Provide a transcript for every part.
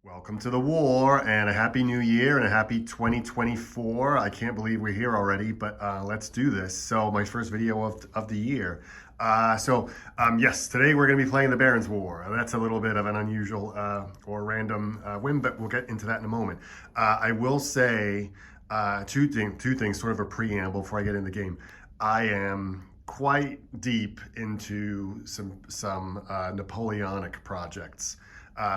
Welcome to the war and a happy new year and a happy 2024. I can't believe we're here already, but let's do this. So my first video of the year. Yes, today we're going to be playing the Barons War. That's a little bit of an unusual or random win, but we'll get into that in a moment. I will say two things, sort of a preamble before I get in the game. I am quite deep into some Napoleonic projects,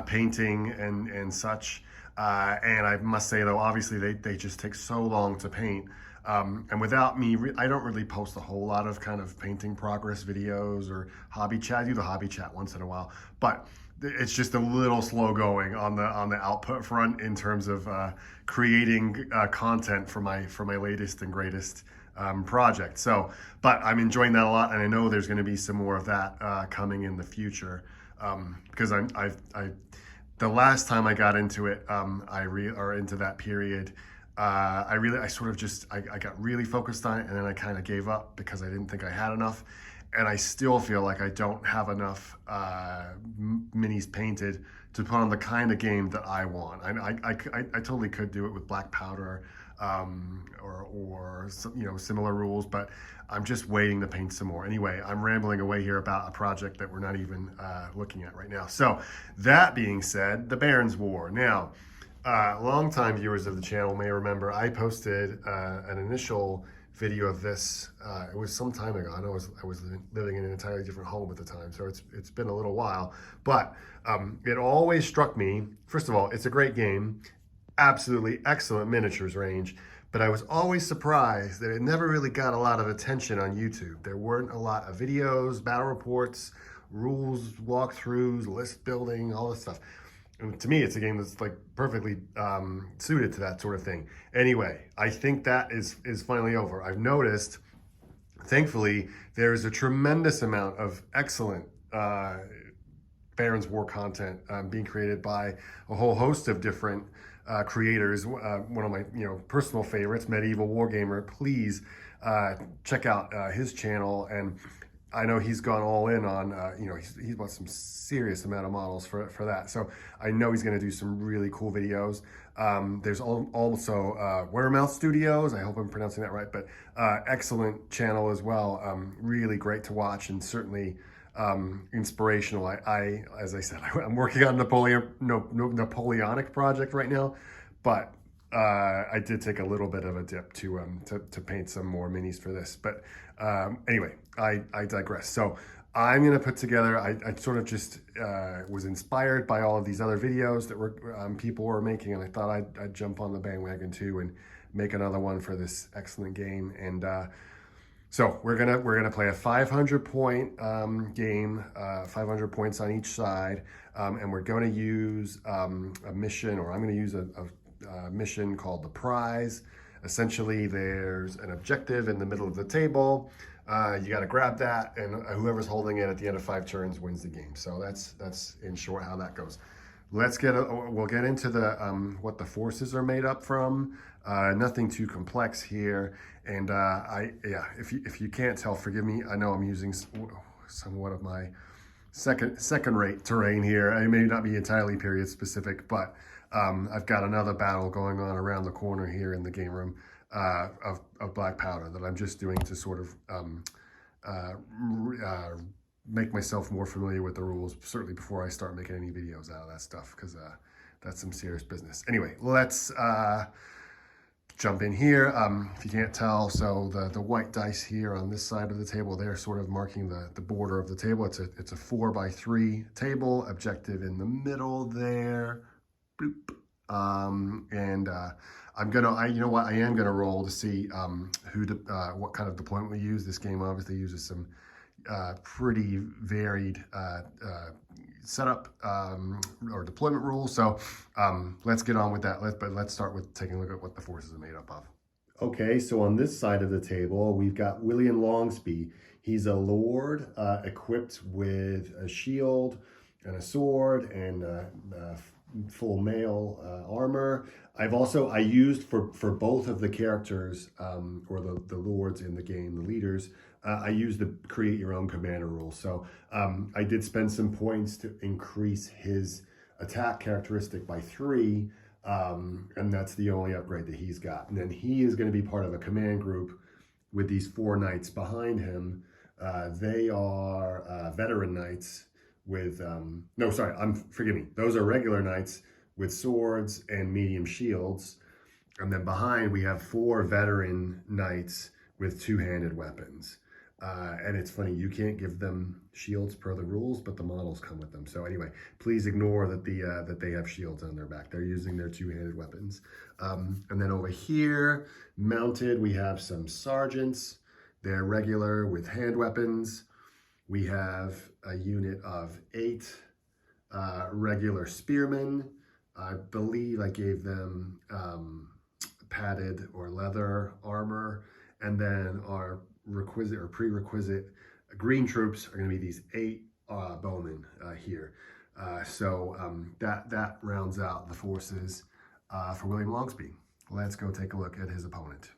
painting and such. And I must say though, obviously they just take so long to paint. And without me, I don't really post a whole lot of kind of painting progress videos or hobby chat. I do the hobby chat once in a while, but it's just a little slow going on the output front in terms of creating content for my latest and greatest project. So, but I'm enjoying that a lot, and I know there's going to be some more of that coming in the future. Because the last time I got into it, or into that period, I sort of just, I got really focused on it, and then I kind of gave up because I didn't think I had enough. And I still feel like I don't have enough minis painted to put on the kind of game that I want. I totally could do it with black powder, or similar rules, but I'm just waiting to paint some more. Anyway, I'm rambling away here about a project that we're not even looking at right now. So that being said, the Barons War. Now, longtime viewers of the channel may remember I posted an initial video of this. It was some time ago. I know I was living in an entirely different home at the time, so it's been a little while. But it always struck me, first of all, it's a great game, absolutely excellent miniatures range, but I was always surprised that it never really got a lot of attention on YouTube. There weren't a lot of videos, battle reports, rules, walkthroughs, list building, all this stuff. And to me, it's a game that's like perfectly suited to that sort of thing. Anyway, I think that is finally over. I've noticed, thankfully, there's a tremendous amount of excellent Barons War content being created by a whole host of different creators. One of my personal favorites, Medieval Wargamer. Please check out his channel, and I know he's gone all in on he's bought some serious amount of models for that. So I know he's going to do some really cool videos. There's also Weremouth Studios. I hope I'm pronouncing that right, but excellent channel as well. Really great to watch, and certainly inspirational. As I said, I'm working on Napoleonic project right now, but I did take a little bit of a dip to paint some more minis for this. But anyway, I digress. So I'm gonna put together. I sort of just was inspired by all of these other videos that were people were making, and I thought I'd jump on the bandwagon too and make another one for this excellent game. And so we're gonna play a 500 point game, 500 points on each side, and we're gonna use a mission, or I'm gonna use a mission called the prize. Essentially, there's an objective in the middle of the table. You got to grab that, and whoever's holding it at the end of 5 turns wins the game. So that's in short how that goes. We'll get into the what the forces are made up from. Nothing too complex here, and if you can't tell, forgive me. I know I'm using somewhat of my second-rate terrain here. I may not be entirely period specific, but I've got another battle going on around the corner here in the game room of black powder that I'm just doing to sort of make myself more familiar with the rules, certainly before I start making any videos out of that stuff, because that's some serious business. Anyway, let's jump in here. If you can't tell, so the white dice here on this side of the table, they're sort of marking the border of the table. It's a 4x3 table, objective in the middle there. Bloop. I'm gonna, I am gonna roll to see what kind of deployment we use. This game obviously uses some pretty varied setup or deployment rules. So let's get on with that. Let's start with taking a look at what the forces are made up of. Okay, so on this side of the table, we've got William Longsby. He's a lord equipped with a shield and a sword and full mail armor. I used for both of the characters, or the lords in the game, the leaders, I used the create your own commander rule. So I did spend some points to increase his attack characteristic by 3, and that's the only upgrade that he's got. And then he is going to be part of a command group with these 4 knights behind him. They are veteran knights with, no, sorry, forgive me. Those are regular knights with swords and medium shields. And then behind we have 4 veteran knights with 2-handed weapons. And it's funny, you can't give them shields per the rules, but the models come with them. So anyway, please ignore that that they have shields on their back. They're using their 2-handed weapons. And then over here, mounted, we have some sergeants. They're regular with hand weapons. We have a unit of 8 regular spearmen. I believe I gave them padded or leather armor. And then our requisite or prerequisite green troops are going to be these 8 bowmen here. So that rounds out the forces for William Longsby. Let's go take a look at his opponent.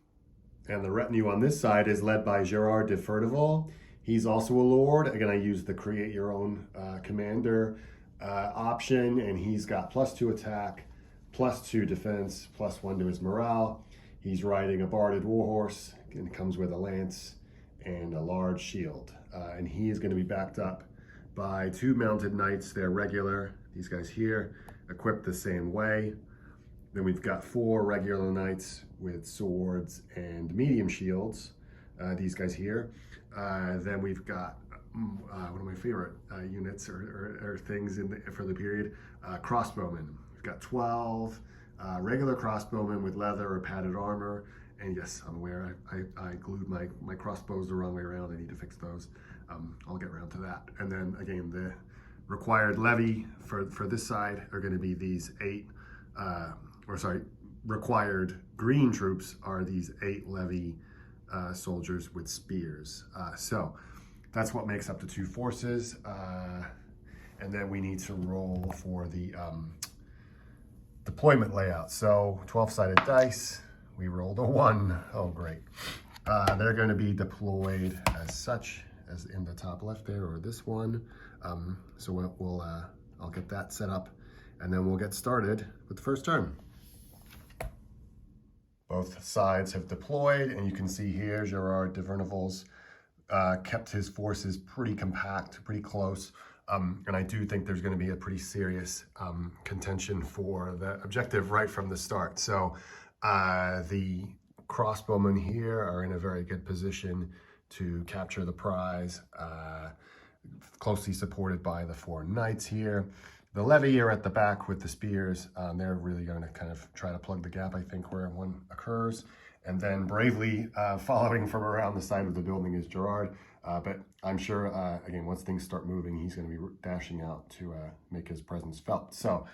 And the retinue on this side is led by Gerard de Furtival. He's also a lord. Again, I used the create your own commander option, and he's got +2 attack, +2 defense, +1 to his morale. He's riding a barded warhorse and comes with a lance and a large shield. And he is going to be backed up by 2 mounted knights. They're regular, these guys here, equipped the same way. Then we've got 4 regular knights with swords and medium shields, these guys here. Then we've got one of my favorite units or things for the period, crossbowmen. We've got 12 regular crossbowmen with leather or padded armor. And yes, I'm aware I glued my crossbows the wrong way around. I need to fix those. I'll get around to that. And then again, the required levy for this side are going to be these 8, required green troops are these 8 levy soldiers with spears. So that's what makes up the 2 forces. And then we need to roll for the deployment layout. So 12-sided dice. We rolled a 1. Oh, great. They're going to be deployed as such as in the top left there, or this one. So I'll get that set up, and then we'll get started with the first turn. Both sides have deployed, and you can see here Gerard de Furtival's kept his forces pretty compact, pretty close. And I do think there's going to be a pretty serious contention for the objective right from the start. So the crossbowmen here are in a very good position to capture the prize, closely supported by the 4 knights here. The levy are at the back with the spears. They're really going to kind of try to plug the gap, I think, where one occurs. And then bravely following from around the side of the building is Gerard. But I'm sure, again, once things start moving, he's going to be dashing out to make his presence felt. So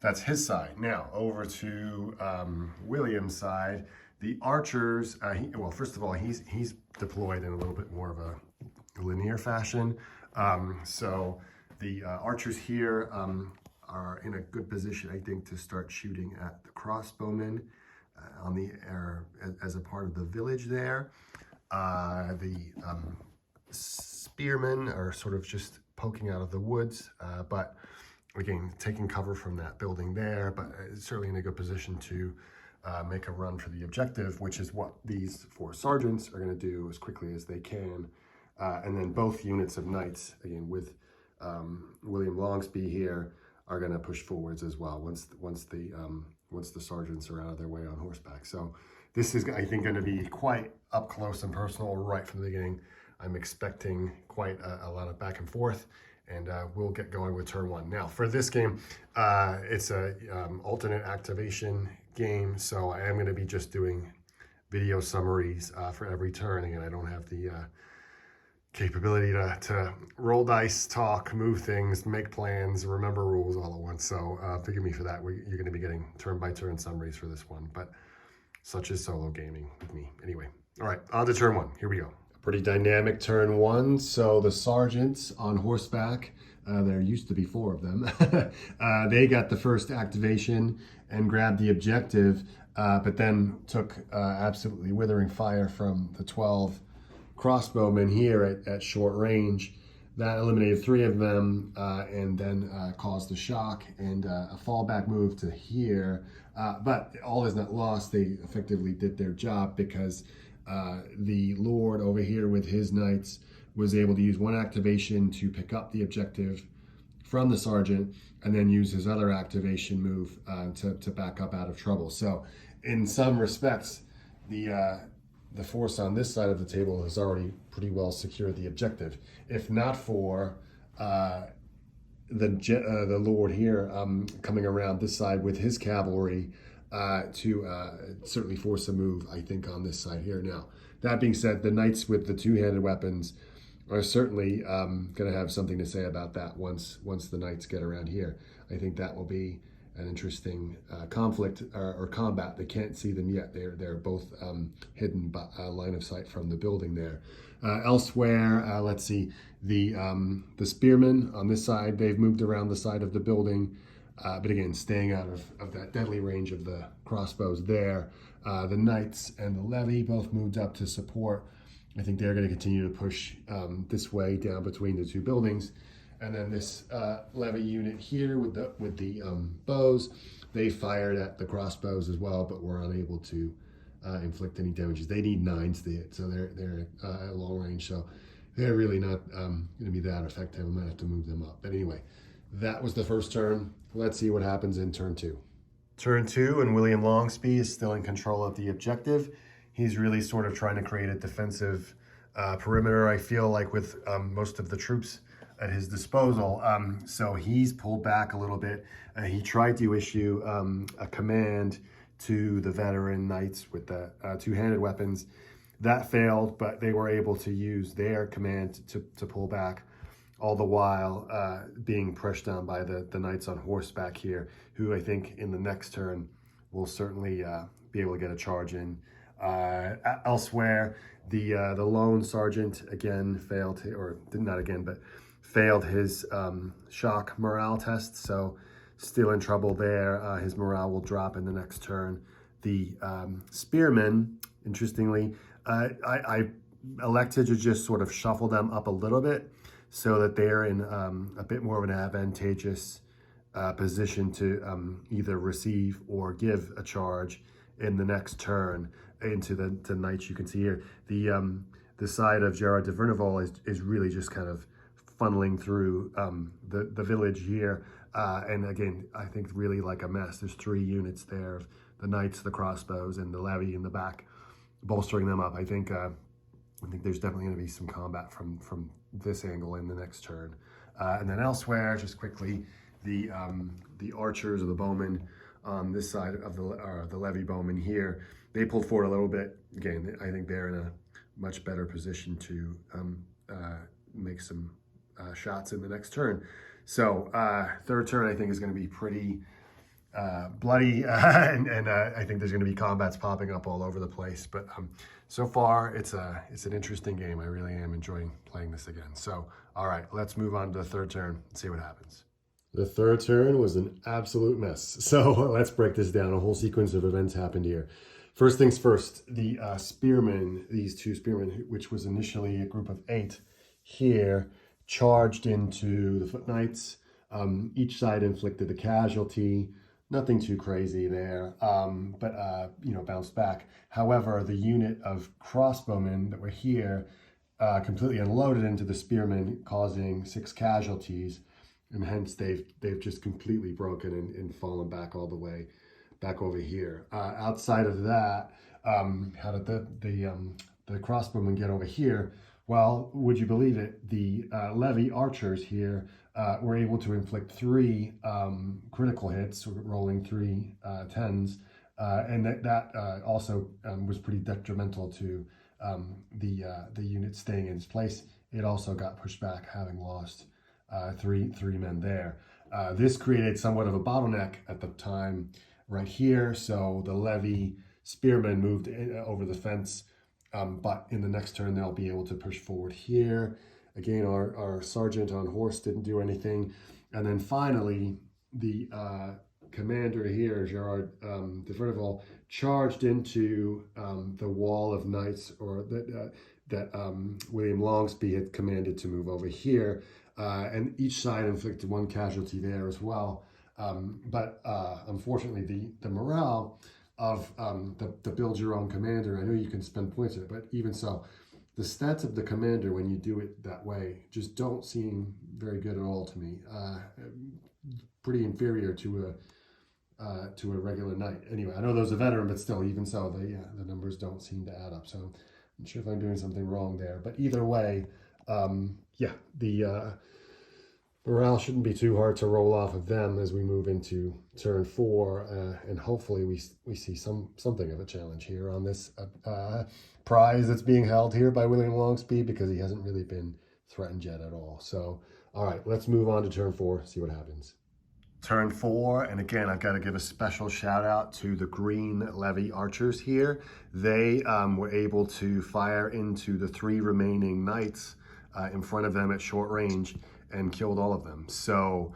that's his side. Now, over to William's side. The archers, well, first of all, he's deployed in a little bit more of a linear fashion. So the archers here are in a good position, I think, to start shooting at the crossbowmen on the as a part of the village there. The spearmen are sort of just poking out of the woods, but again, taking cover from that building there, but certainly in a good position to make a run for the objective, which is what these 4 sergeants are going to do as quickly as they can. And then both units of knights, again, with William Longsby here, are going to push forwards as well once the sergeants are out of their way on horseback. So this is, I think, going to be quite up close and personal right from the beginning. I'm expecting quite a lot of back and forth, and we'll get going with turn 1. Now, for this game, it's a alternate activation game, so I am going to be just doing video summaries for every turn. Again, I don't have the capability to roll dice, talk, move things, make plans, remember rules all at once. So forgive me for that. You're going to be getting turn-by-turn summaries for this one, but such is solo gaming with me. Anyway, all right, on to turn 1. Here we go. Pretty dynamic turn 1. So the sergeants on horseback, there used to be 4 of them. They got the first activation and grabbed the objective, but then took absolutely withering fire from the 12 crossbowmen here at short range. That eliminated 3 of them and then caused a shock and a fallback move to here. But all is not lost. They effectively did their job because the Lord over here with his knights was able to use 1 activation to pick up the objective from the sergeant and then use his other activation move to back up out of trouble. So in some respects, the force on this side of the table has already pretty well secured the objective. If not for the Lord here coming around this side with his cavalry to certainly force a move, I think, on this side here. Now, that being said, the knights with the 2-handed weapons are certainly going to have something to say about that once the knights get around here. I think that will be an interesting conflict or combat. They can't see them yet. They're both hidden by line of sight from the building there. Elsewhere, let's see, the spearmen on this side, they've moved around the side of the building, but again, staying out of that deadly range of the crossbows there. The knights and the levy both moved up to support. I think they're going to continue to push this way down between the 2 buildings. And then this levy unit here with the bows, they fired at the crossbows as well, but were unable to inflict any damages. They need 9s to hit, so they're at long range, so they're really not going to be that effective. I might have to move them up. But anyway, that was the first turn. Let's see what happens in turn 2. Turn 2, and William Longsby is still in control of the objective. He's really sort of trying to create a defensive perimeter, I feel like, with most of the troops at his disposal. So he's pulled back a little bit. He tried to issue a command to the veteran knights with the 2-handed weapons. That failed, but they were able to use their command to pull back, all the while being pushed down by the knights on horseback here, who I think in the next turn will certainly be able to get a charge in. Elsewhere, the lone sergeant again failed, or not again, but failed his shock morale test, so still in trouble there. His morale will drop in the next turn. The spearmen, interestingly, I elected to just sort of shuffle them up a little bit so that they're in a bit more of an advantageous position to either receive or give a charge in the next turn into the knights you can see here. The side of Gerard de Verneval is really just kind of funneling through the village here. And again, I think really like a mess. There's 3 units there of the knights, the crossbows, and the levy in the back, bolstering them up. I think there's definitely going to be some combat from this angle in the next turn. And then elsewhere, just quickly, the archers or the bowmen on this side of the levy bowmen here, they pulled forward a little bit. Again, I think they're in a much better position to make some shots in the next turn. So third turn, I think, is going to be pretty bloody, and I think there's going to be combats popping up all over the place. But so far, it's an interesting game. I really am enjoying playing this again. So, all right, let's move on to the third turn and see what happens. The third turn was an absolute mess. So let's break this down. A whole sequence of events happened here. First things first, the spearmen, these 2 spearmen, which was initially a group of 8 here, charged into the foot knights. Each side inflicted a casualty. Nothing too crazy there, but bounced back. However, the unit of crossbowmen that were here completely unloaded into the spearmen, causing 6 casualties. And hence they've just completely broken and fallen back all the way back over here. Outside of that, how did the crossbowmen get over here? Well, would you believe it? The levy archers here were able to inflict 3 critical hits, rolling 3 10s, and that also was pretty detrimental to the unit staying in its place. It also got pushed back, having lost three men there. This created somewhat of a bottleneck at the time right here, so the levy spearmen moved over the fence, but in the next turn they'll be able to push forward here. Again, our sergeant on horse didn't do anything. And then finally, the commander here, Gerard de Verneval, charged into the wall of knights, or that William Longsby had commanded to move over here, and each side inflicted one casualty there as well. But unfortunately, the morale of the build your own commander, I know you can spend points on it, but even so, the stats of the commander when you do it that way just don't seem very good at all to me. Pretty inferior to a regular knight. Anyway, I know there's a veteran, but still, even so, the numbers don't seem to add up. So I'm not sure if I'm doing something wrong there. But either way, the morale shouldn't be too hard to roll off of them as we move into turn 4, and hopefully we see something of a challenge here on this prize that's being held here by William Longsby, because he hasn't really been threatened yet at all. So, all right, let's move on to turn 4, see what happens. Turn 4, and again, I've got to give a special shout out to the green levy archers here. They were able to fire into the 3 remaining knights in front of them at short range and killed all of them. So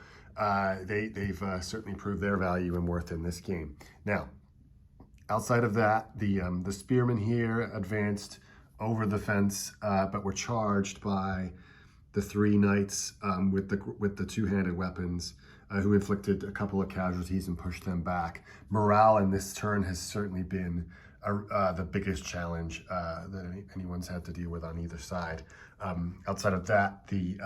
they've certainly proved their value and worth in this game. Now, outside of that, the spearmen here advanced over the fence, but were charged by the 3 knights with the 2-handed weapons, who inflicted a couple of casualties and pushed them back. Morale in this turn has certainly been the biggest challenge that anyone's had to deal with on either side. Outside of that, the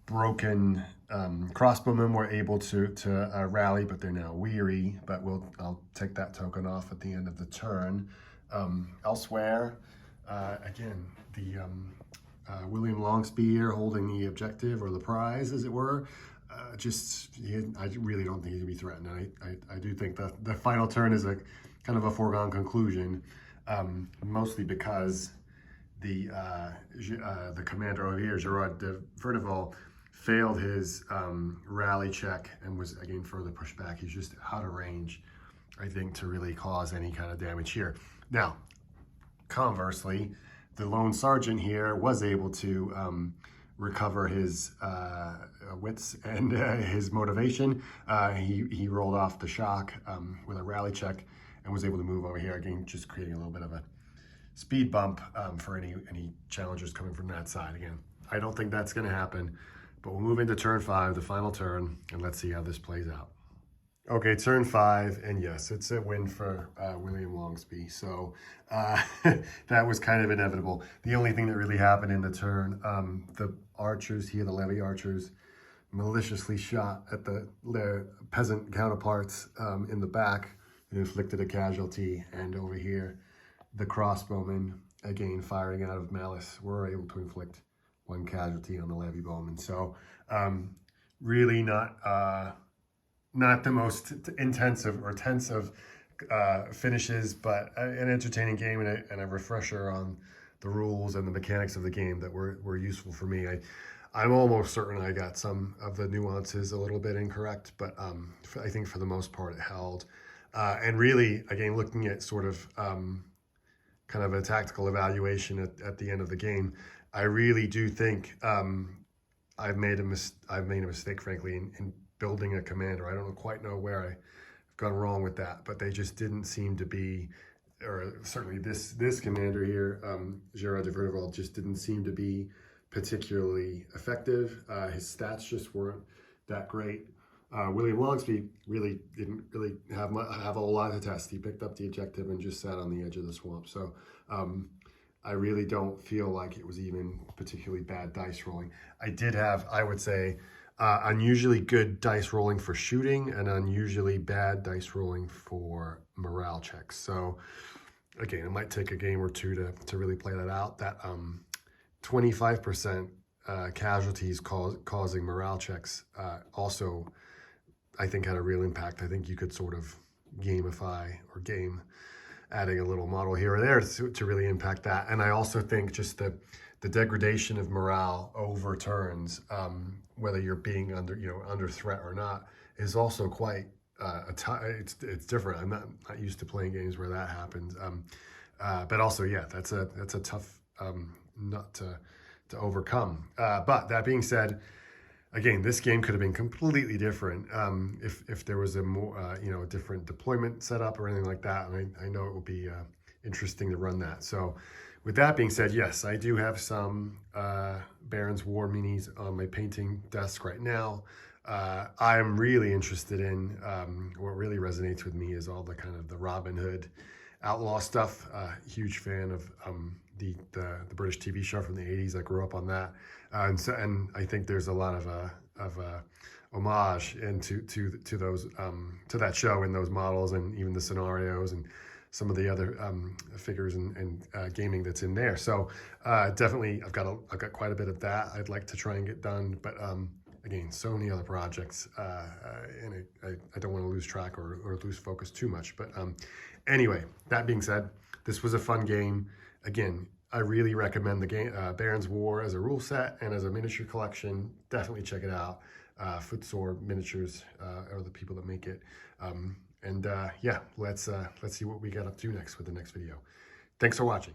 broken crossbowmen were able to rally, but they're now weary. But I'll take that token off at the end of the turn. Elsewhere, again, the William Longsby here holding the objective, or the prize, as it were. I really don't think he's gonna be threatened. I do think that the final turn is a kind of a foregone conclusion, mostly because the commander over here, Gerard de Verdeval, failed his rally check and was again further pushed back. He's just out of range, I think, to really cause any kind of damage here. Now, conversely, the lone sergeant here was able to recover his wits and his motivation. He rolled off the shock with a rally check and was able to move over here again, just creating a little bit of a speed bump for any challengers coming from that side. Again, I don't think that's going to happen, but we'll move into turn 5, the final turn, and let's see how this plays out. Okay, turn 5, and yes, it's a win for William Longsby. So that was kind of inevitable. The only thing that really happened in the turn, the archers here, the levy archers, maliciously shot at their peasant counterparts in the back and inflicted a casualty. And over here, the crossbowmen, again firing out of malice, were able to inflict 1 casualty on the levy bowmen. So really not the most intensive or tense of finishes, but an entertaining game and a refresher on the rules and the mechanics of the game that were useful for me. I'm almost certain I got some of the nuances a little bit incorrect, but I think for the most part it held. And really, again, looking at sort of kind of a tactical evaluation at the end of the game, I really do think I've made a mistake, frankly, in building a commander. I don't quite know where I've gone wrong with that, but they just didn't seem to be, or certainly this commander here, Gerard de Verdeval, just didn't seem to be particularly effective. His stats just weren't that great. William Longsby really didn't have a whole lot to test. He picked up the objective and just sat on the edge of the swamp. So I really don't feel like it was even particularly bad dice rolling. I did have, I would say, unusually good dice rolling for shooting and unusually bad dice rolling for morale checks. So again, it might take a game or two to really play that out. That 25% casualties causing morale checks also, I think, had a real impact. I think you could sort of gamify or game adding a little model here or there to really impact that. And I also think just the degradation of morale over turns, whether you're being under threat or not, is also quite it's different. I'm not used to playing games where that happens. But also, yeah, that's a tough nut to overcome. But that being said, again, this game could have been completely different if there was a more a different deployment setup or anything like that. And I know it will be interesting to run that. So with that being said, yes, I do have some Barron's War minis on my painting desk right now. I'm really interested in, what really resonates with me is all the kind of the Robin Hood outlaw stuff. Huge fan of the British TV show from the 80s. I grew up on that. And I think there's a lot of homage into to those to that show and those models and even the scenarios and some of the other figures and gaming that's in there. So definitely, I've got quite a bit of that I'd like to try and get done. But again, so many other projects, and I don't want to lose track or lose focus too much. But anyway, that being said, this was a fun game. Again, I really recommend the game Barron's War as a rule set and as a miniature collection. Definitely check it out. Footsore Miniatures are the people that make it. Yeah, let's see what we got up to next with the next video. Thanks for watching.